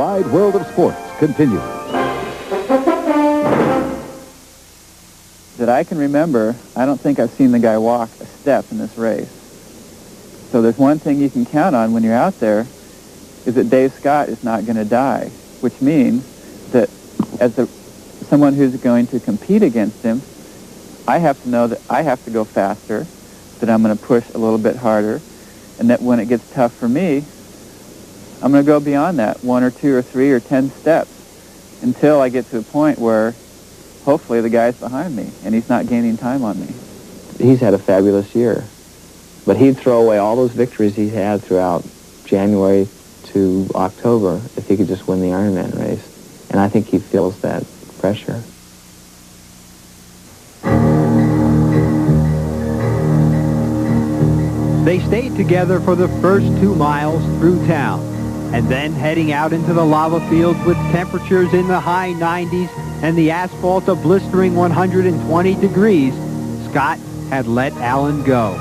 wide world of sports continues. That I can remember, I don't think I've seen the guy walk a step in this race. So there's one thing you can count on when you're out there, is that Dave Scott is not going to die, which means that as someone who's going to compete against him, I have to know that I have to go faster, that I'm going to push a little bit harder, and that when it gets tough for me, I'm going to go beyond that 1 or 2 or 3 or 10 steps until I get to a point where hopefully the guy's behind me and he's not gaining time on me. He's had a fabulous year, but he'd throw away all those victories he had throughout January to October if he could just win the Ironman race. And I think he feels that pressure. They stayed together for the first 2 miles through town, and then heading out into the lava fields with temperatures in the high 90s and the asphalt a blistering 120 degrees, Scott had let Alan go.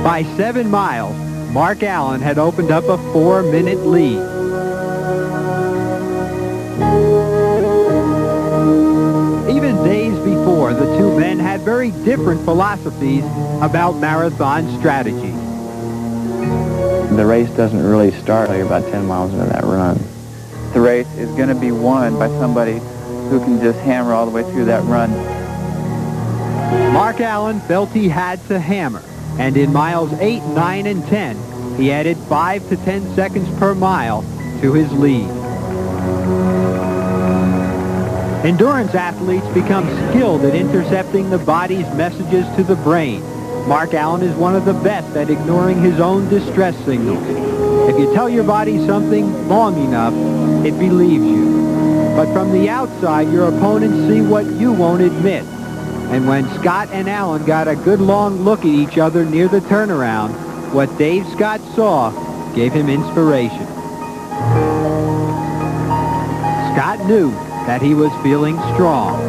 By 7 miles, Mark Allen had opened up a 4-minute lead. Even days before, the two men had very different philosophies about marathon strategy. The race doesn't really start until you're about 10 miles into that run. The race is going to be won by somebody who can just hammer all the way through that run. Mark Allen felt he had to hammer, and in miles 8, 9, and 10, he added 5 to 10 seconds per mile to his lead. Endurance athletes become skilled at intercepting the body's messages to the brain. Mark Allen is one of the best at ignoring his own distress signals. If you tell your body something long enough, it believes you. But from the outside, your opponents see what you won't admit. And when Scott and Allen got a good long look at each other near the turnaround, what Dave Scott saw gave him inspiration. Scott knew that he was feeling strong,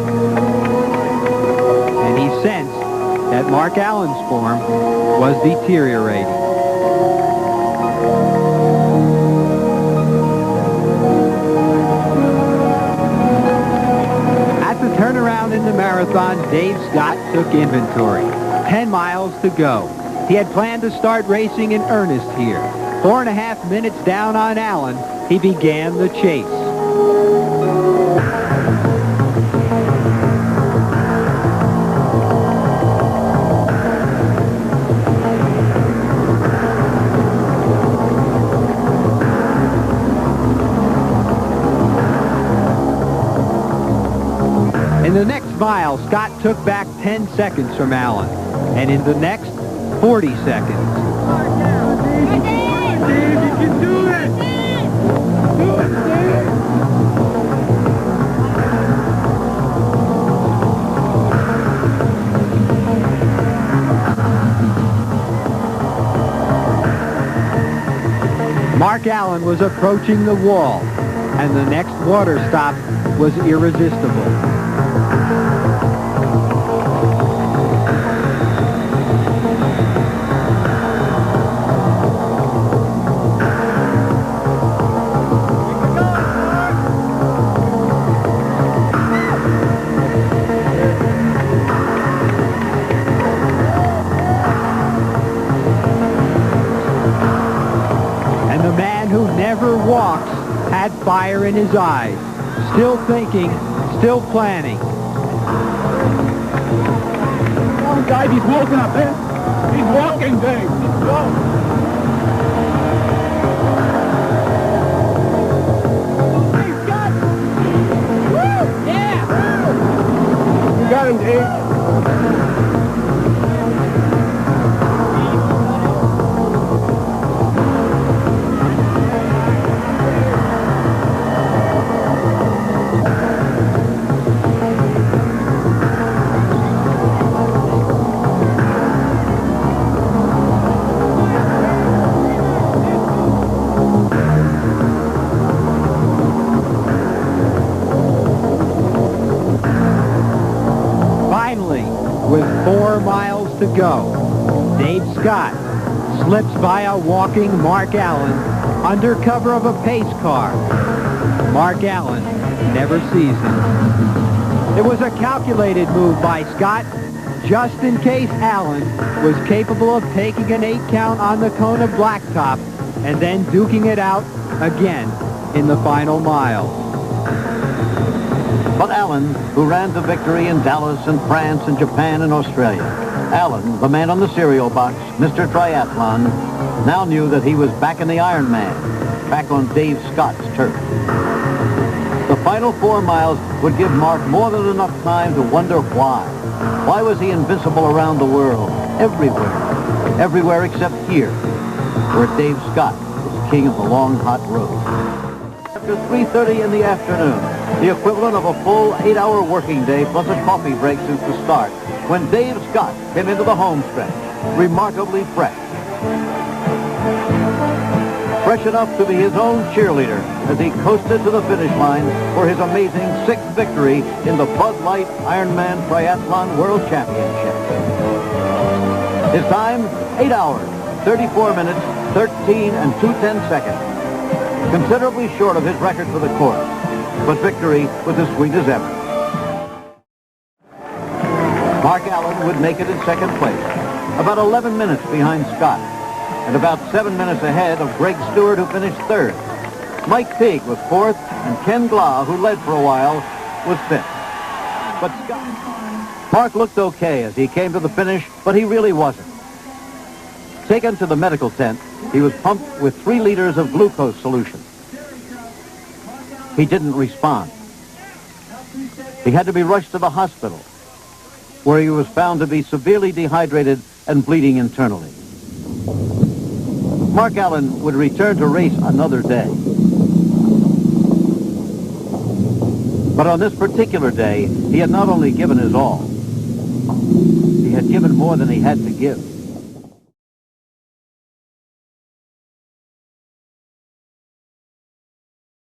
and he sensed that Mark Allen's form was deteriorating. At the turnaround in the marathon, Dave Scott took inventory. 10 miles to go. He had planned to start racing in earnest here. 4.5 minutes down on Allen, he began the chase. In the next mile, Scott took back 10 seconds from Allen, and in the next, 40 seconds. Dave, you can do it! Do it, Dave! Mark Allen was approaching the wall, and the next water stop was irresistible. Walks, had fire in his eyes, still thinking, still planning. Come on, Dave, he's walking up there. He's walking, Dave. Let's go. He's got it. Woo! Yeah! You got him, Dave. 4 miles to go. Dave Scott slips by a walking Mark Allen under cover of a pace car. Mark Allen never sees him. It was a calculated move by Scott, just in case Allen was capable of taking an 8 count on the cone of blacktop and then duking it out again in the final mile. But Allen, who ran to victory in Dallas and France and Japan and Australia, Allen, the man on the cereal box, Mr. Triathlon, now knew that he was back in the Ironman, back on Dave Scott's turf. The final 4 miles would give Mark more than enough time to wonder why. Why was he invincible around the world, everywhere, everywhere except here, where Dave Scott was king of the long, hot road. After 3:30 in the afternoon, the equivalent of a full 8-hour working day plus a coffee break since the start, when Dave Scott came into the home stretch, remarkably fresh. Fresh enough to be his own cheerleader as he coasted to the finish line for his amazing 6th victory in the Bud Light Ironman Triathlon World Championship. His time, 8 hours, 34 minutes, 13 and 2/10 seconds. Considerably short of his record for the course, but victory was as sweet as ever. Mark Allen would make it in second place, about 11 minutes behind Scott, and about 7 minutes ahead of Greg Stewart, who finished third. Mike Teague was fourth, and Ken Glah, who led for a while, was fifth. But Scott... Mark looked okay as he came to the finish, but he really wasn't. Taken to the medical tent, he was pumped with 3 liters of glucose solution. He didn't respond. He had to be rushed to the hospital, where he was found to be severely dehydrated and bleeding internally. Mark Allen would return to race another day. But on this particular day, he had not only given his all, he had given more than he had to give.